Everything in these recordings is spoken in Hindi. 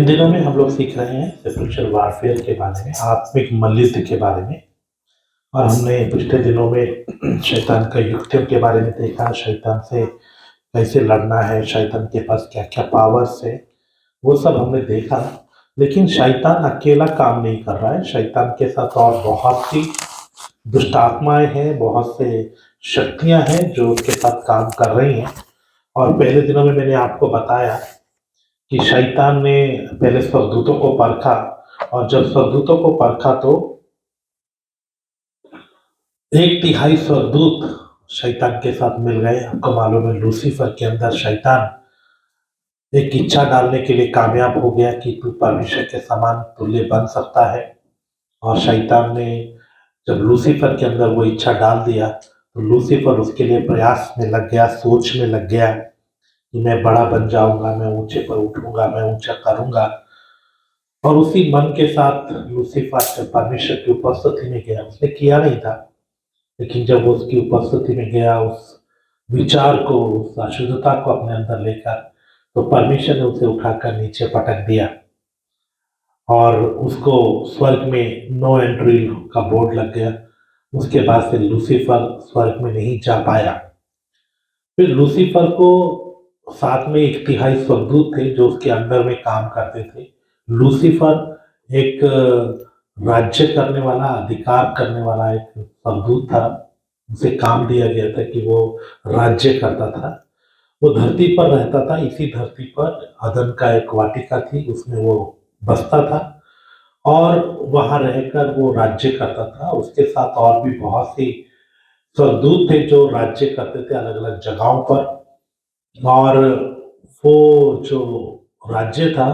इन दिनों में हम लोग सीख रहे हैं स्पिरिचुअल वारफेयर के बारे में, आत्मिक मल्लयुद्ध के बारे में। और हमने पिछले दिनों में शैतान का युक्तियों के बारे में देखा, शैतान से कैसे लड़ना है, शैतान के पास क्या-क्या पावर्स है, वो सब हमने देखा। लेकिन शैतान अकेला काम नहीं कर रहा है, शैतान के साथ और बहुत सी दुष्ट आत्माएँ हैं, बहुत से शक्तियाँ हैं जो उसके साथ काम कर रही हैं। और पहले दिनों में मैंने आपको बताया कि शैतान ने पहले स्वर्गदूतों को परखा, और जब स्वर्गदूतों को परखा तो 1/3 स्वर्गदूत शैतान के साथ मिल गए। आपको मालूम है लूसीफर के अंदर शैतान एक इच्छा डालने के लिए कामयाब हो गया कि तू परमेश्वर के समान तुल्य बन सकता है। और शैतान ने जब लूसीफर के अंदर वो इच्छा डाल दिया तो लूसीफर उसके लिए प्रयास में लग गया, सोच में लग गया कि मैं बड़ा बन जाऊंगा, मैं ऊंचे पर उठूंगा, मैं ऊंचा करूंगा। और उसी मन के साथ लूसीफर परमेश्वर की उपस्थिति में गया। उसने किया नहीं था, लेकिन जब वो उसकी उपस्थिति में गया, उस विचार को, उस अशुद्धता को अपने अंदर लेकर, तो परमेश्वर ने उसे उठाकर नीचे पटक दिया और उसको स्वर्ग में नो एंट्री का बोर्ड लग गया। उसके बाद से लूसीफर स्वर्ग में नहीं जा पाया। फिर लूसीफर को साथ में 1/3 स्वर्गदूत थे जो उसके अंदर में काम करते थे। लूसीफर एक राज्य करने वाला, अधिकार करने वाला एक स्वर्गदूत था। उसे काम दिया गया था कि वो राज्य करता था। वो धरती पर रहता था, इसी धरती पर अदन का एक वाटिका थी, उसमें वो बसता था और वहाँ रहकर वो राज्य करता था। उसके साथ और भी बहुत सी स्वर्गदूत थे जो राज्य करते थे अलग-अलग जगहों पर। और वो जो राज्य था,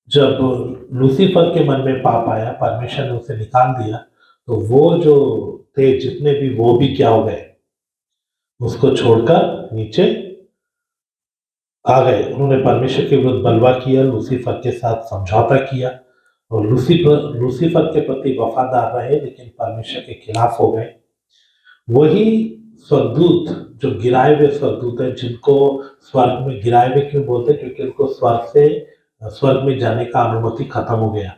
जब लूसीफर के मन में पाप आया, परमेश्वर ने उसे निकाल दिया, तो वो जो थे जितने भी, वो भी क्या हो गए, उसको छोड़कर नीचे आ गए। उन्होंने परमेश्वर के विरुद्ध बलवा किया, लूसीफर के साथ समझौता किया और लूसीफर के प्रति वफादार रहे, लेकिन परमेश्वर के खिलाफ हो गए। वही स्वर्गदूत जो गिराए हुए स्वर्गदूत हैं, जिनको स्वर्ग में गिराए हुए क्यों बोलते हैं, क्योंकि उनको स्वर्ग में जाने का अनुमति खत्म हो गया।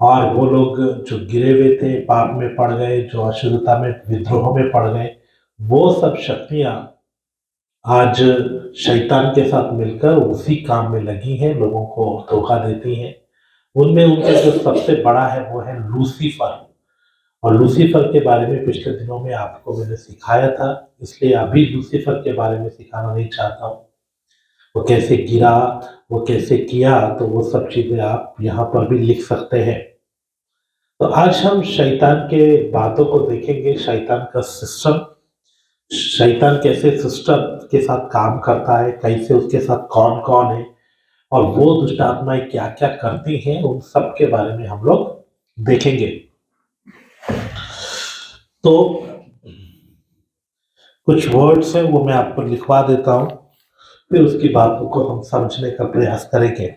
और वो लोग जो गिरे हुए थे, पाप में पड़ गए, जो अशुद्धता में, विद्रोह में पड़ गए, वो सब शक्तियां आज शैतान के साथ मिलकर उसी काम में लगी हैं, लोगों को धोखा देती हैं। उनमें उनका जो सबसे बड़ा है वो है लूसीफर। और लूसीफर के बारे में पिछले दिनों में आपको मैंने सिखाया था, इसलिए अभी लूसीफर के बारे में सिखाना नहीं चाहता हूँ। वो कैसे गिरा, वो कैसे किया, तो वो सब चीज़ें आप यहाँ पर भी लिख सकते हैं। तो आज हम शैतान के बातों को देखेंगे, शैतान का सिस्टम, शैतान कैसे सिस्टम के साथ काम करता है, कैसे उसके साथ कौन-कौन है और वो दुष्ट आत्माएँ क्या-क्या करती हैं, उन सब के बारे में हम लोग देखेंगे। तो कुछ वर्ड्स हैं वो मैं आप पर लिखवा देता हूँ, फिर उसकी बातों को हम समझने का प्रयास करेंगे।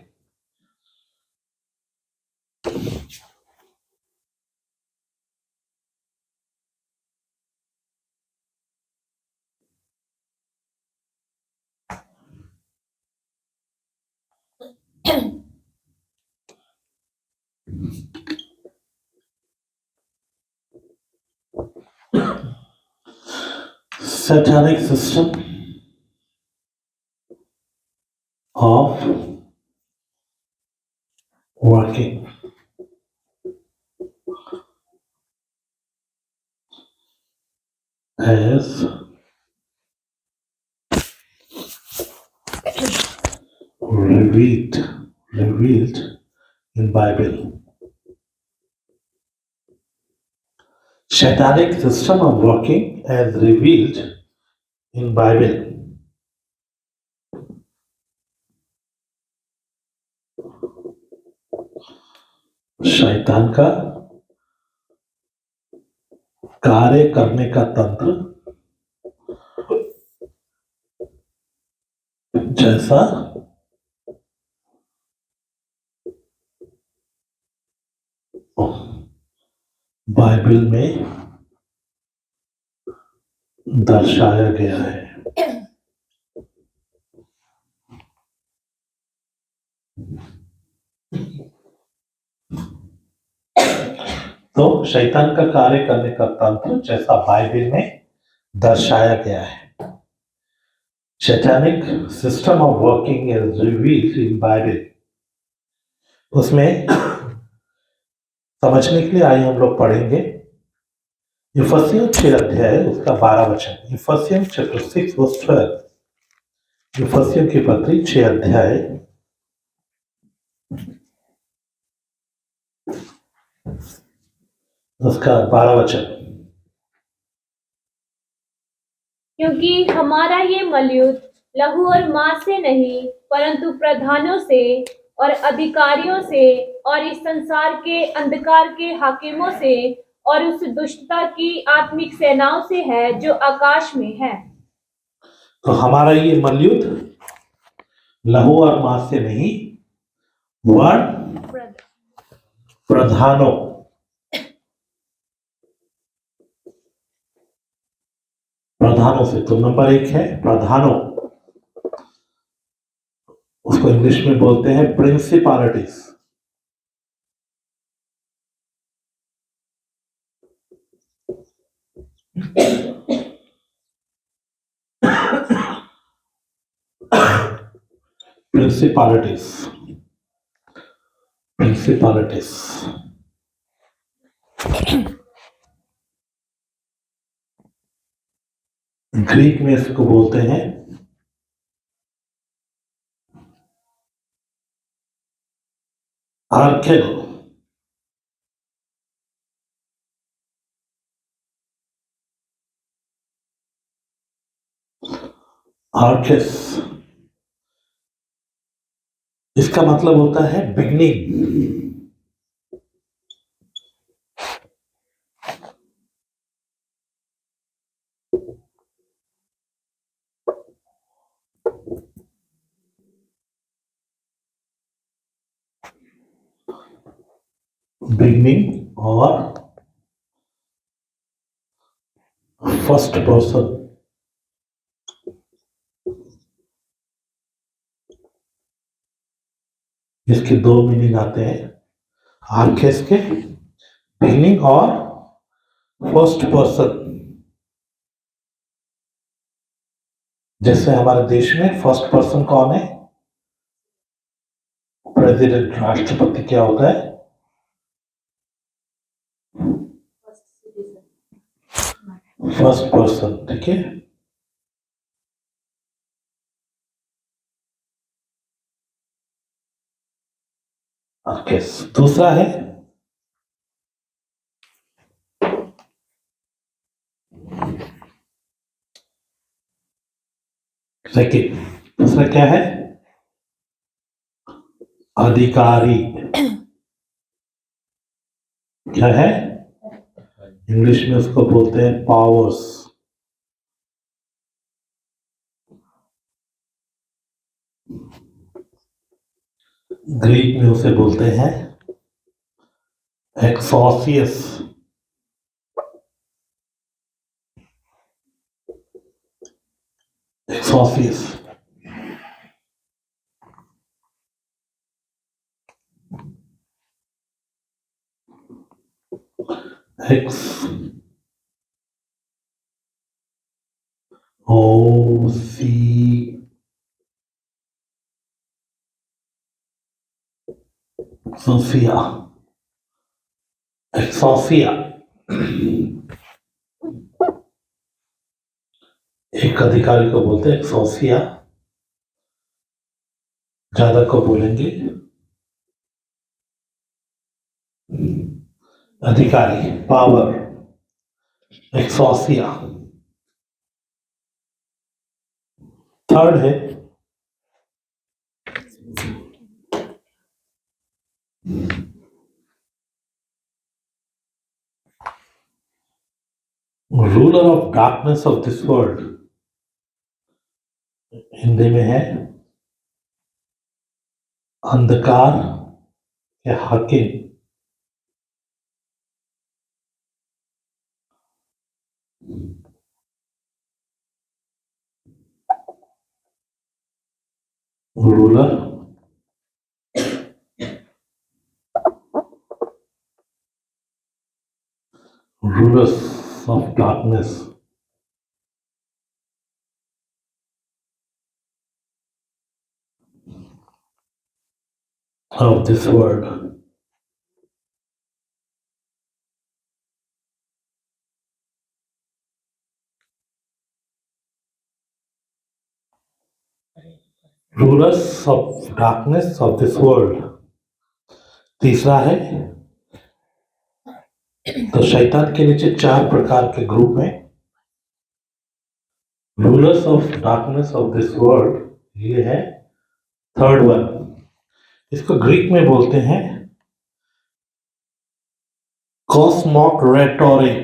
Satanic system of working as revealed in Bible. Satanic system of working as revealed in Bible. शैतान का कार्य करने का तंत्र जैसा बाइबल में दर्शाया गया है। तो शैतान का कार्य करने का तंत्र जैसा बाइबल में दर्शाया गया है। Satanic system of working is revealed in Bible। उसमें समझने के लिए आइए हम लोग पढ़ेंगे इफिसियों 6 अध्याय उसका 12 वचन। इफिसियों चैप्टर 6 वर्स 12। इफिसियों की पत्री 6 अध्याय उसका 12 वचन। क्योंकि हमारा ये मलयुद्ध लहू और मांस से नहीं परंतु प्रधानों से और अधिकारियों से और इस संसार के अंधकार के हाकिमों से और उस दुष्टता की आत्मिक सेनाओं से है जो आकाश में है। तो हमारा ये मलयुद्ध लहू और मांस से नहीं वरन प्रधानों से। तो नंबर 1 है प्रधानों, उसको इंग्लिश में बोलते हैं प्रिंसिपालिटीज। प्रिंसिपालिटीज ग्रीक में इसको बोलते हैं आर्केल। आर्केस इसका मतलब होता है बिगनिंग। बिगनिंग और फर्स्ट पर्सन। इसके 2 मीनिंग आते हैं आर्केस के, बिगनिंग और फर्स्ट पर्सन। जैसे हमारे देश में फर्स्ट पर्सन कौन है? प्रेसिडेंट, राष्ट्रपति क्या होता है? First person. ठीक है, आर्केस। दूसरा है सेकंड। दूसरा क्या है? अधिकारी। क्या है? इंग्लिश में उसको बोलते हैं पावर्स। ग्रीक में उसे बोलते हैं एक्सोसियस। एक्सोसियस एक्स ओ सी सोफिया। एक्सोफिया एक अधिकारी को बोलते हैं एक्सोफिया। ज्यादा को बोलेंगे अधिकारी, पावर, एक्सोफिया। थर्ड है ruler of darkness of this world. Hindi में है अंधकार के हाकिम। Ruler rulers of darkness of this world. Rulers of darkness of this world. तीसरा है, तो शैतान के नीचे 4 प्रकार के ग्रुप हैं. Rulers of darkness of this world, ये है थर्ड वन. इसको ग्रीक में बोलते हैं कॉस्मोक्रेटोरे.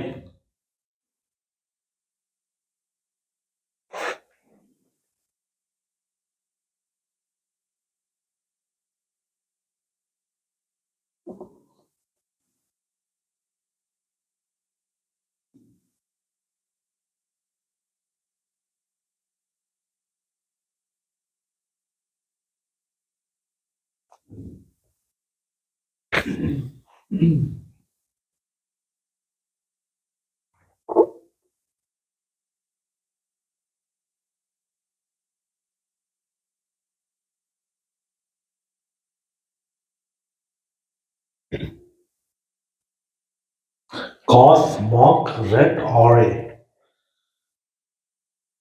कॉस्मोक्रेटोरे,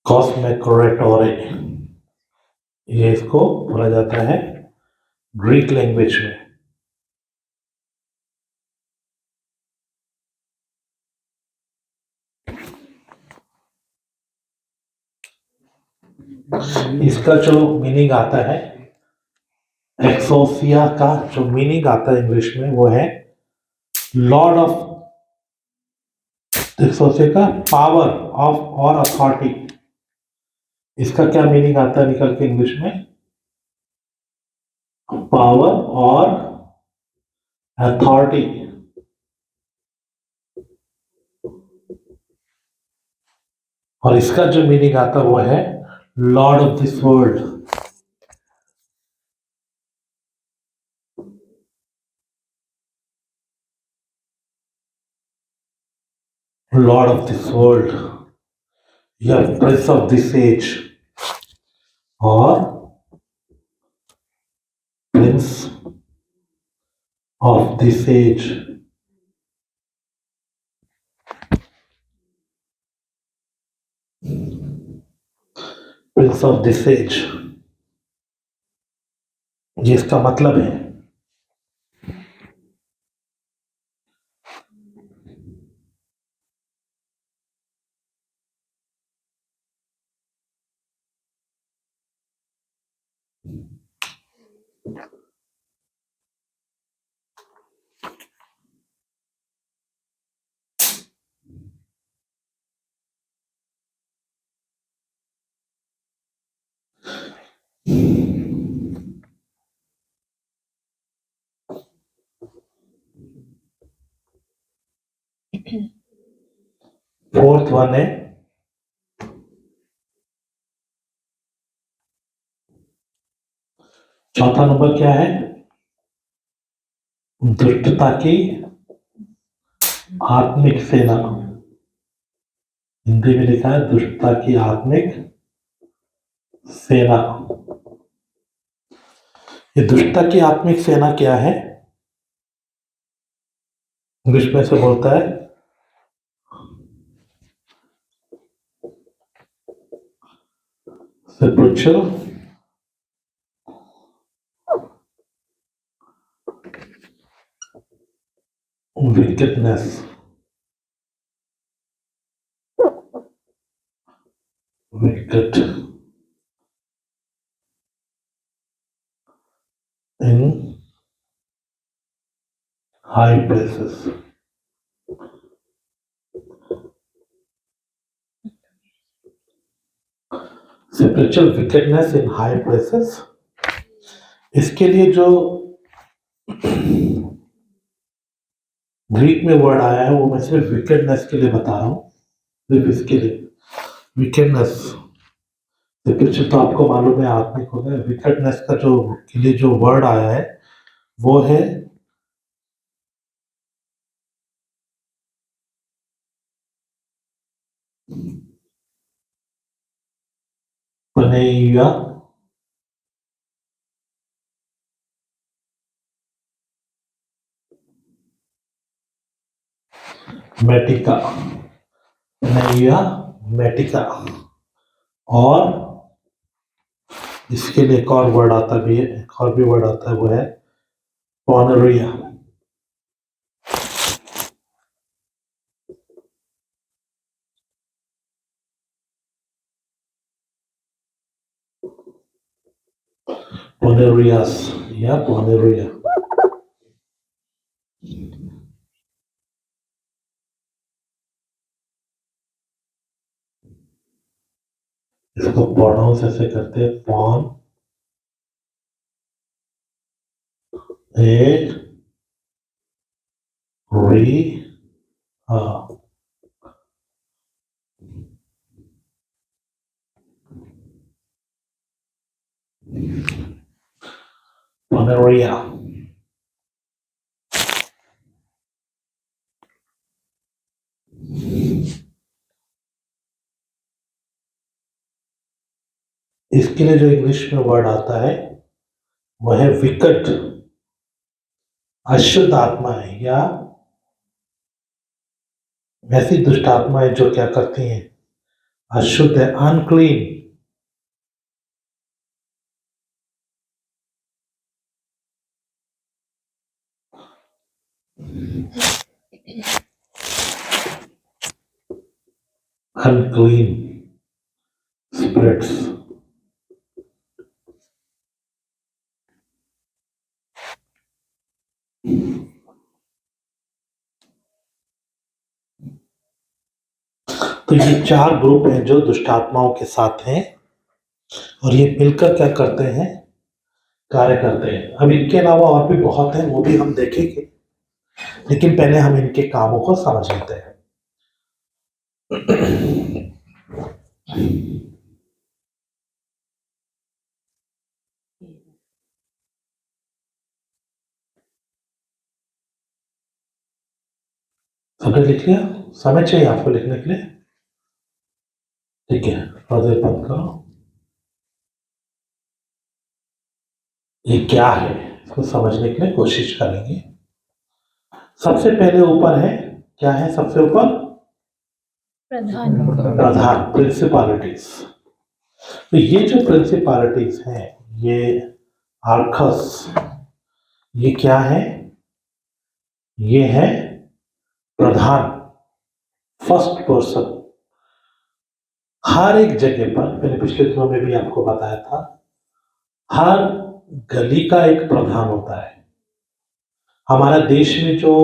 कॉस्मोक्रेटोरे, ये इसको बोला जाता है ग्रीक लैंग्वेज में. इसका जो मीनिंग आता है, एक्सोसिया का जो मीनिंग आता है इंग्लिश में, वो है लॉर्ड ऑफ. एक्सोसिया का पावर ऑफ और अथॉरिटी. इसका क्या मीनिंग आता है निकल के इंग्लिश में? पावर और अथॉरिटी. और इसका जो मीनिंग आता है वो है lord of this world. Lord of this world या प्रिंस ऑफ दिस एज, और prince of this age. Prince of this age, ये इसका मतलब है. फोर्थ वन है चौथा नंबर क्या है? दुष्टता की आत्मिक सेना. हिंदी में लिखा है दुष्टता की आत्मिक सेना. ये दुष्टता की आत्मिक सेना क्या है? इंग्लिश में से बोलता है spiritual wickedness. Wicked in high places. Spiritual wickedness in high places. इसके लिए जो ग्रीक में वर्ड आया है वो मैं सिर्फ विकेडनेस के लिए बता रहा हूँ, सिर्फ इसके लिए. विकेडनेस स्पिरिचुअल तो आपको मालूम है आत्मिक होता है. विकेडनेस का जो के लिए जो वर्ड आया है वो है पनेयुआ, मेटिका, पनेयुआ मेटिका। और इसके लिए एक और वर्ड आता भी है, एक और भी वर्ड आता है, वो है पोनेरिया। पोनेरियास या पोनेरिया। इसको प्रोनाउंस ऐसे करते हैं, पॉन ए री आ। पोनेरिया। इसके लिए जो इंग्लिश में वर्ड आता है वह है विकट, अशुद्ध आत्माएं या ऐसी दुष्ट आत्माएं जो क्या करती हैं, अशुद्ध है, अनक्लीन। Unclean spirits. तो ये 4 ग्रुप हैं जो दुष्ट आत्माओं के साथ हैं और ये मिलकर क्या करते हैं, कार्य करते हैं। अब इनके अलावा और भी बहुत हैं, वो भी हम देखेंगे, लेकिन पहले हम इनके कामों को समझ लेते हैं। सबने लिख लिया? समय चाहिए आपको लिखने के लिए? ठीक है, हृदय बंद करो। ये क्या है इसको समझने के लिए कोशिश करेंगे। सबसे पहले ऊपर है, क्या है सबसे ऊपर? प्रधान, प्रिंसिपालिटीज। तो ये जो प्रिंसिपालिटीज हैं, ये आर्खस, ये क्या है? ये है प्रधान, फर्स्ट पर्सन। हर एक जगह पर, मैंने पिछले दिनों में भी आपको बताया था, हर गली का एक प्रधान होता है। हमारा देश में जो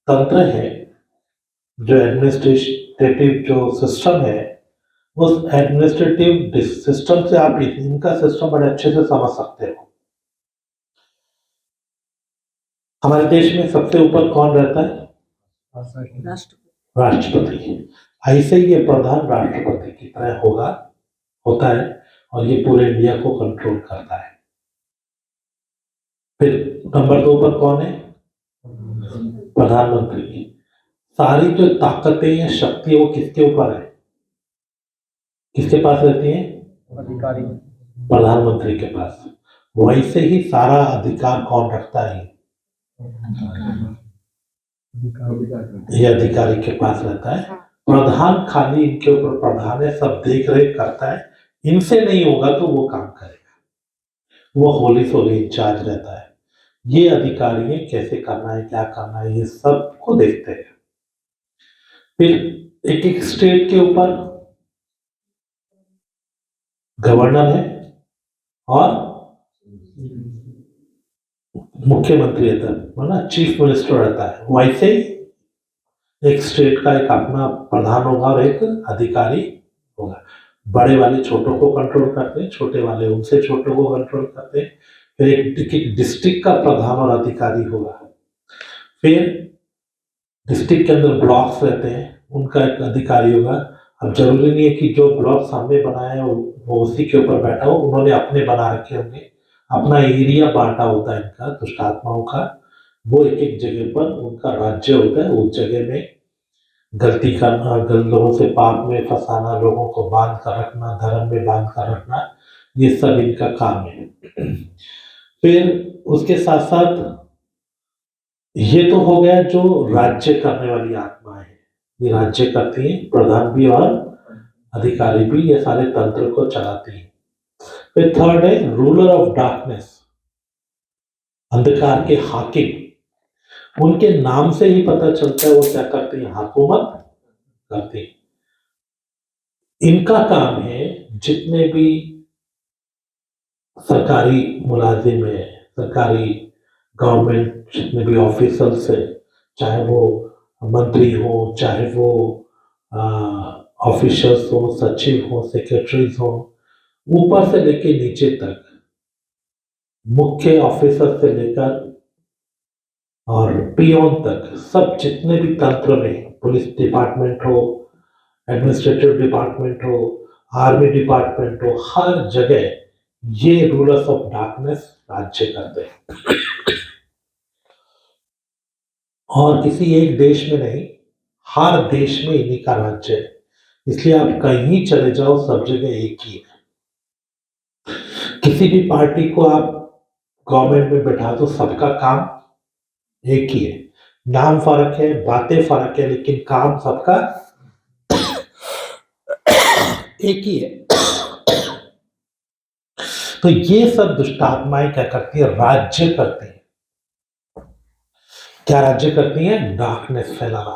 तंत्र है, जो एडमिनिस्ट्रेटिव जो सिस्टम है, उस एडमिनिस्ट्रेटिव सिस्टम से आप इनका सिस्टम बड़े अच्छे से समझ सकते हो। हमारे देश में सबसे ऊपर कौन रहता है? राष्ट्रपति। ऐसे ही ये प्रधान राष्ट्रपति की तरह होता है और ये पूरे इंडिया को कंट्रोल करता है। फिर नंबर 2 पर कौन है? प्रधानमंत्री। सारी जो ताकतें या शक्ति वो किसके ऊपर है? किसके पास रहती है? अधिकारी, प्रधानमंत्री के पास। वैसे ही सारा अधिकार कौन रखता है? ये अधिकारी के पास रहता है। प्रधान खाली इनके ऊपर प्रधान है, सब देख रेख करता है। इनसे नहीं होगा तो वो काम करेगा, वो होली सोली इंचार्ज रहता है। ये अधिकारी कैसे करना है, क्या करना है, ये सब को देखते हैं। फिर एक एक स्टेट के ऊपर गवर्नर है और मुख्यमंत्री रहता है ना, चीफ मिनिस्टर रहता है। वैसे ही एक स्टेट का एक अपना प्रधान होगा और एक अधिकारी होगा। बड़े वाले छोटों को कंट्रोल करते हैं, छोटे वाले उनसे छोटों को कंट्रोल करते हैं। फिर एक डिस्ट्रिक्ट का प्रधान और अधिकारी होगा। फिर डिस्ट्रिक्ट के अंदर ब्लॉक्स रहते हैं, उनका एक अधिकारी होगा। अब जरूरी नहीं है कि जो ब्लॉक सामने बनाया है वो उसी के ऊपर बैठा हो, उन्होंने अपने बना रखे होंगे, अपना एरिया बांटा होता है इनका दुष्टात्माओं का। वो एक एक जगह पर उनका राज्य होता है, उस जगह में गलती करना, लोगों से पाप में फंसाना, लोगों को बांध कर रखना, धर्म में बांध कर रखना, ये सब इनका काम है। फिर उसके साथ साथ ये तो हो गया जो राज्य करने वाली आत्मा है, ये राज्य करती है, प्रधान भी और अधिकारी भी ये सारे तंत्र को चलाती है। फिर थर्ड है रूलर ऑफ डार्कनेस, अंधकार के हाकिम। उनके नाम से ही पता चलता है वो क्या करते हैं, हुकूमत करते हैं। इनका काम है जितने भी सरकारी मुलाजिम है, सरकारी गवर्नमेंट जितने भी ऑफिसर्स है, चाहे वो मंत्री हो, चाहे वो ऑफिसर्स हो, सचिव हो, सेक्रेटरीज हो, ऊपर से लेके नीचे तक, मुख्य ऑफिसर से लेकर और पियोन तक, सब जितने भी तंत्र में, पुलिस डिपार्टमेंट हो, एडमिनिस्ट्रेटिव डिपार्टमेंट हो, आर्मी डिपार्टमेंट हो, हर जगह ये रूलर्स ऑफ डार्कनेस राज्य करते हैं। और किसी एक देश में नहीं, हर देश में इन्हीं का राज्य है। इसलिए आप कहीं चले जाओ, सब जगह एक ही है। किसी भी पार्टी को आप गवर्नमेंट में बैठा दो, सबका काम एक ही है। नाम फर्क है, बातें फर्क है, लेकिन काम सबका एक ही है। तो ये सब दुष्टात्माएं क्या करती है, राज्य करती है। क्या राज्य करती है, डार्कनेस फैलाना,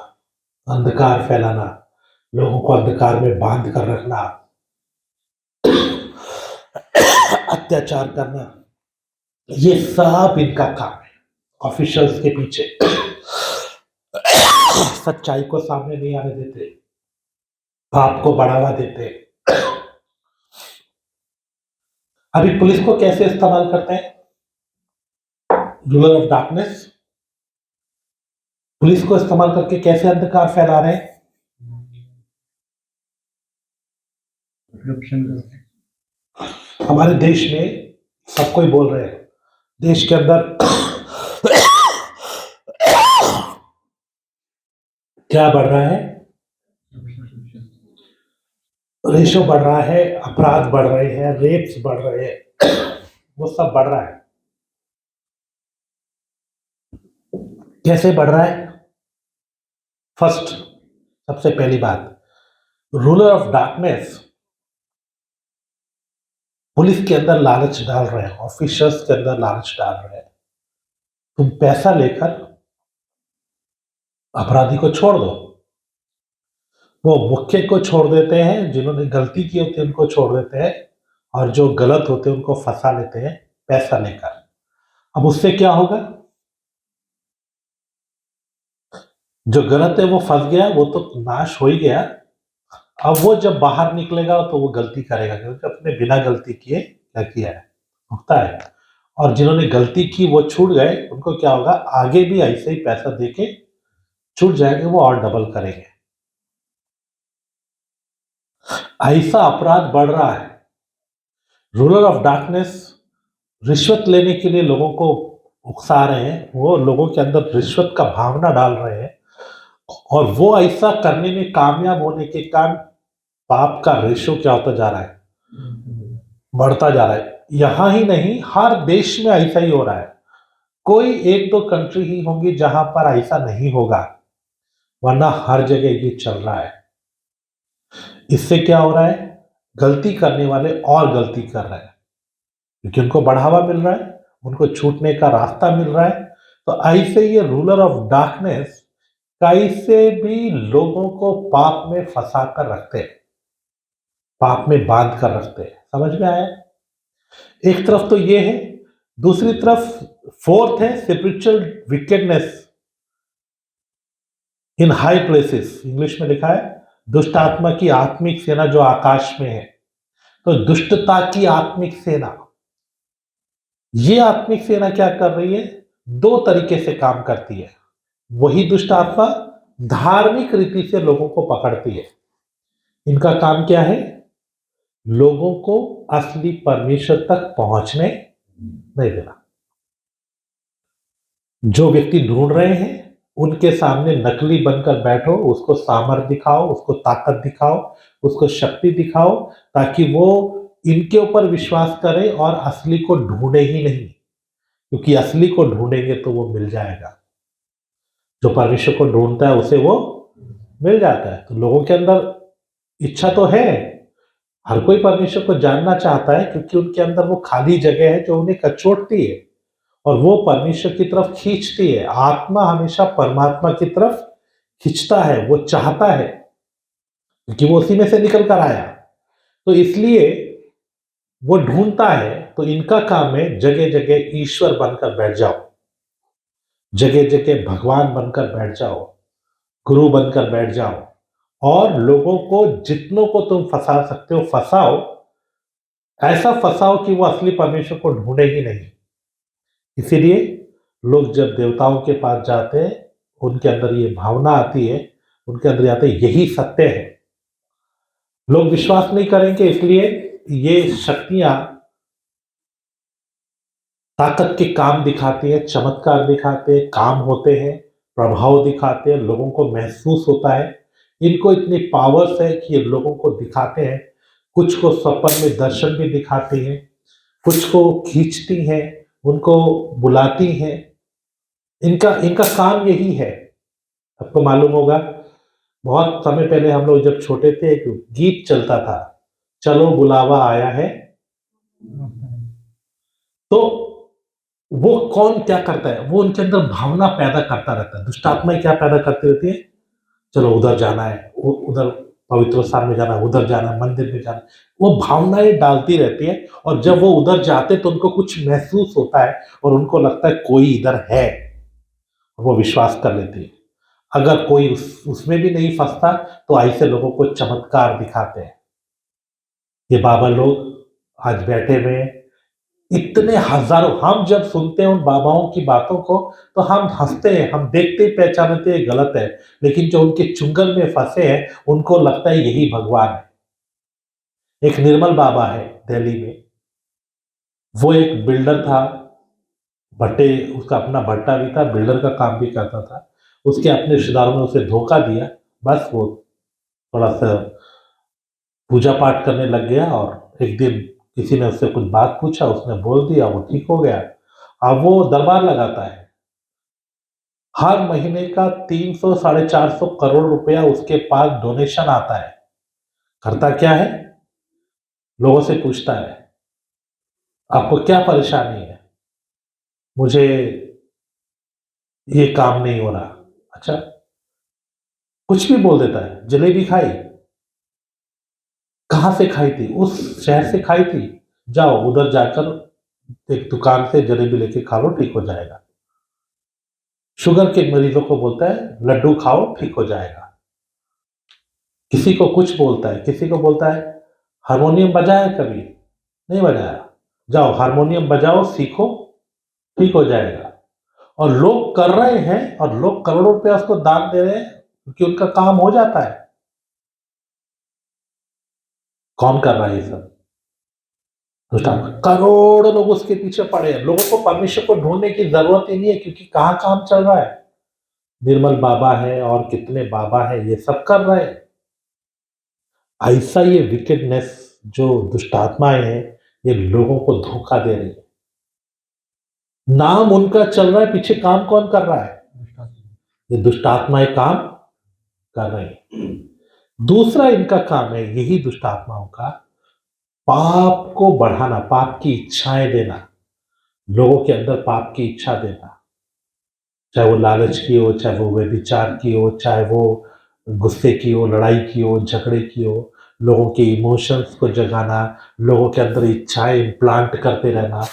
अंधकार फैलाना, लोगों को अंधकार में बांध कर रखना, अत्याचार करना, ये सब इनका काम है। ऑफिशियल्स के पीछे सच्चाई को सामने नहीं आने देते, पाप को बढ़ावा देते। अभी पुलिस को कैसे इस्तेमाल करते हैं रूलर ऑफ डार्कनेस, पुलिस को इस्तेमाल करके कैसे अंधकार फैला रहे हैं, हमारे देश में सब कोई बोल रहे हैं, देश के अंदर क्या बढ़ रहा है, रेशो बढ़ रहा है, अपराध बढ़ रहे हैं, रेप्स बढ़ रहे हैं, वो सब बढ़ रहा है। कैसे बढ़ रहा है, फर्स्ट, सबसे पहली बात, रूलर ऑफ डार्कनेस पुलिस के अंदर लालच डाल रहे हैं, ऑफिसर्स के अंदर लालच डाल रहे हैं, तुम पैसा लेकर अपराधी को छोड़ दो। वो मुख्य को छोड़ देते हैं, जिन्होंने गलती की होती है उनको छोड़ देते हैं, और जो गलत होते हैं उनको फंसा लेते हैं पैसा लेकर। अब उससे क्या होगा, जो गलत है वो फंस गया, वो तो नाश हो ही गया। अब वो जब बाहर निकलेगा तो वो गलती करेगा, क्योंकि अपने बिना गलती किए क्या किया है, भुगता है। और जिन्होंने गलती की वो छूट गए, उनको क्या होगा, आगे भी ऐसे ही पैसा देके छूट जाएंगे, वो और डबल करेंगे। ऐसा अपराध बढ़ रहा है। रूलर ऑफ डार्कनेस रिश्वत लेने के लिए लोगों को उकसा रहे हैं, वो लोगों के अंदर रिश्वत का भावना डाल रहे हैं, और वो ऐसा करने में कामयाब होने के कारण पाप का रेशो क्या होता जा रहा है, बढ़ता जा रहा है। यहां ही नहीं, हर देश में ऐसा ही हो रहा है। कोई एक दो कंट्री ही होंगी जहां पर ऐसा नहीं होगा, वरना हर जगह ये चल रहा है। इससे क्या हो रहा है, गलती करने वाले और गलती कर रहे हैं, क्योंकि उनको बढ़ावा मिल रहा है, उनको छूटने का रास्ता मिल रहा है। तो ऐसे ये रूलर ऑफ डार्कनेस कैसे भी लोगों को पाप में फंसा कर रखते हैं, पाप में बांध कर रखते हैं। समझ में आया, एक तरफ तो ये है, दूसरी तरफ फोर्थ है स्पिरिचुअल विकेडनेस इन हाई प्लेसेस। इंग्लिश में लिखा है दुष्ट आत्मा की आत्मिक सेना जो आकाश में है। तो दुष्टता की आत्मिक सेना, ये आत्मिक सेना क्या कर रही है, दो तरीके से काम करती है। वही दुष्ट आत्मा धार्मिक रीति से लोगों को पकड़ती है। इनका काम क्या है, लोगों को असली परमेश्वर तक पहुंचने नहीं देना। जो व्यक्ति ढूंढ रहे हैं उनके सामने नकली बनकर बैठो, उसको सामर्थ्य दिखाओ, उसको ताकत दिखाओ, उसको शक्ति दिखाओ, ताकि वो इनके ऊपर विश्वास करे और असली को ढूंढे ही नहीं, क्योंकि असली को ढूंढेंगे तो वो मिल जाएगा। जो परमेश्वर को ढूंढता है उसे वो मिल जाता है। तो लोगों के अंदर इच्छा तो है, हर कोई परमेश्वर को जानना चाहता है, क्योंकि उनके अंदर वो खाली जगह है जो उन्हें कचोटती है और वो परमेश्वर की तरफ खींचती है। आत्मा हमेशा परमात्मा की तरफ खींचता है, वो चाहता है, क्योंकि वो उसी में से निकल कर आया। तो इसलिए वो ढूंढता है। तो इनका काम है जगह जगह ईश्वर बनकर बैठ जाओ, जगह जगह भगवान बनकर बैठ जाओ, गुरु बनकर बैठ जाओ और लोगों को जितनों को तुम फंसा सकते हो फंसाओ। ऐसा फंसाओ कि वो असली परमेश्वर को ढूंढे ही नहीं। इसीलिए लोग जब देवताओं के पास जाते हैं, उनके अंदर ये भावना आती है, उनके अंदर आते है यही सत्य है। लोग विश्वास नहीं करेंगे, इसलिए ये शक्तियां ताकत के काम दिखाती है, चमत्कार दिखाते हैं, काम होते हैं, प्रभाव दिखाते हैं, लोगों को महसूस होता है। इनको इतनी पावर्स है कि ये लोगों को दिखाते हैं। कुछ को स्वप्न में दर्शन भी दिखाती हैं, कुछ को खींचती हैं, उनको बुलाती हैं। इनका इनका काम यही है। आपको मालूम होगा, बहुत समय पहले हम लोग जब छोटे थे एक गीत चलता था, चलो बुलावा आया है। तो वो कौन क्या करता है, वो उनके अंदर भावना पैदा करता रहता है। दुष्ट आत्माएं क्या पैदा करती रहती है, चलो उधर जाना है, उधर पवित्र स्थान में जाना है, उधर जाना है, मंदिर में जाना है। वो भावनाएं डालती रहती है और जब वो उधर जाते तो उनको कुछ महसूस होता है और उनको लगता है कोई इधर है, वो विश्वास कर लेते हैं। अगर कोई उसमें भी नहीं फंसता तो ऐसे लोगों को चमत्कार दिखाते हैं। ये बाबा लोग आज बैठे हुए हैं, इतने हजारों, हम जब सुनते हैं उन बाबाओं की बातों को तो हम हंसते हैं, हम देखते ही पहचानते हैं गलत है, लेकिन जो उनके चुंगल में फंसे हैं उनको लगता है यही भगवान है। एक निर्मल बाबा है दिल्ली में, वो एक बिल्डर था, भट्टे, उसका अपना भट्टा भी था, बिल्डर का काम भी करता था। उसके अपने रिश्तेदारों ने उसे धोखा दिया, बस वो थोड़ा सा पूजा पाठ करने लग गया और एक दिन किसी ने उससे कुछ बात पूछा, उसने बोल दिया, वो ठीक हो गया। अब वो दरबार लगाता है, हर महीने का 300 साढ़े 400 करोड़ रुपया उसके पास डोनेशन आता है। करता क्या है, लोगों से पूछता है आपको क्या परेशानी है, मुझे ये काम नहीं हो रहा। अच्छा, कुछ भी बोल देता है। जलेबी खाई, कहां से खाई थी, उस शहर से खाई थी, जाओ उधर जाकर एक दुकान से जलेबी लेके खा लो, ठीक हो जाएगा। शुगर के मरीजों को बोलता है लड्डू खाओ, ठीक हो जाएगा। किसी को कुछ बोलता है, किसी को बोलता है हारमोनियम बजाया कभी, नहीं बजाया, जाओ हारमोनियम बजाओ, सीखो, ठीक हो जाएगा। और लोग कर रहे हैं और लोग करोड़ों रुपया उसको दान दे रहे हैं, क्योंकि उनका काम हो जाता है। कौन कर रहा है ये सब, करोड़ों लोग उसके पीछे पड़े हैं। लोगों को परमेश्वर को ढूंढने की जरूरत ही नहीं है, क्योंकि कहां काम चल रहा है। निर्मल बाबा है और कितने बाबा है, ये सब कर रहे हैं। ऐसा ये विकेडनेस, जो दुष्टात्माएं हैं, ये लोगों को धोखा दे रही है। नाम उनका चल रहा है, पीछे काम कौन कर रहा है, ये दुष्टात्माएं काम कर रही है। दूसरा इनका काम है, यही दुष्टात्माओं का, पाप को बढ़ाना, पाप की इच्छाएं देना, लोगों के अंदर पाप की इच्छा देना, चाहे वो लालच की हो, चाहे वो व्यभिचार की हो, चाहे वो गुस्से की हो, लड़ाई की हो, झगड़े की हो। लोगों के इमोशंस को जगाना, लोगों के अंदर इच्छाएं इम्प्लांट करते रहना,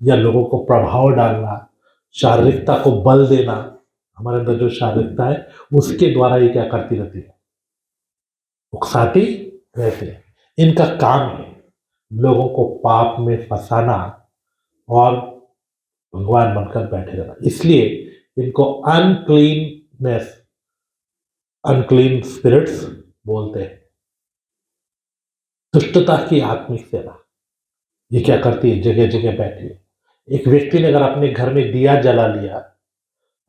या लोगों को प्रभाव डालना, शारीरिकता को बल देना। हमारे अंदर जो शारीरिकता है उसके द्वारा ये क्या करती रहती है, उकसाती रहती है। इनका काम है लोगों को पाप में फंसाना और भगवान बनकर बैठे रहना। इसलिए इनको अनक्लीननेस, अनक्लीन स्पिरिट्स बोलते हैं। दुष्टता की आत्मिक सेना ये क्या करती है, जगह जगह बैठी है। एक व्यक्ति ने अगर अपने घर में दिया जला लिया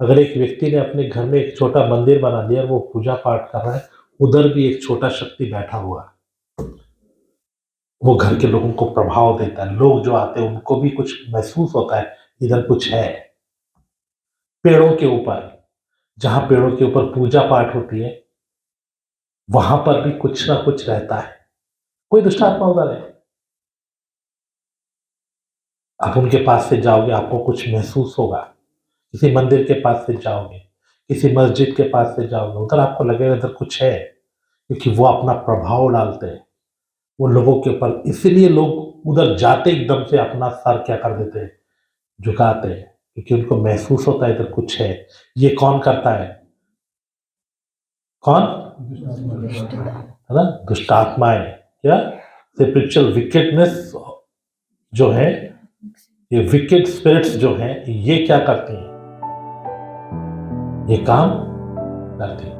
अगर एक व्यक्ति ने अपने घर में एक छोटा मंदिर बना दिया और वो पूजा पाठ कर रहा है, उधर भी एक छोटा शक्ति बैठा हुआ है। वो घर के लोगों को प्रभाव देता है। लोग जो आते हैं उनको भी कुछ महसूस होता है, इधर कुछ है। पेड़ों के ऊपर, जहाँ पेड़ों के ऊपर पूजा पाठ होती है, वहां पर भी कुछ ना कुछ रहता है। कोई दुष्ट आत्मा उधर है। आप उनके पास से जाओगे, आपको कुछ महसूस होगा। किसी मंदिर के पास से जाओगे, किसी मस्जिद के पास से जाओगे, उधर आपको लगेगा इधर कुछ है, क्योंकि वो अपना प्रभाव डालते हैं वो लोगों के ऊपर। इसीलिए लोग उधर जाते एकदम से अपना सर क्या कर देते हैं, झुकाते हैं, क्योंकि उनको महसूस होता है इधर कुछ है। ये कौन करता है? कौन? है ना? दुष्ट आत्माएं। क्या? स्पिरिचुअल विकेडनेस जो है, ये विकेड स्पिरिट्स जो हैं, ये क्या करती हैं? ये काम करती हैं।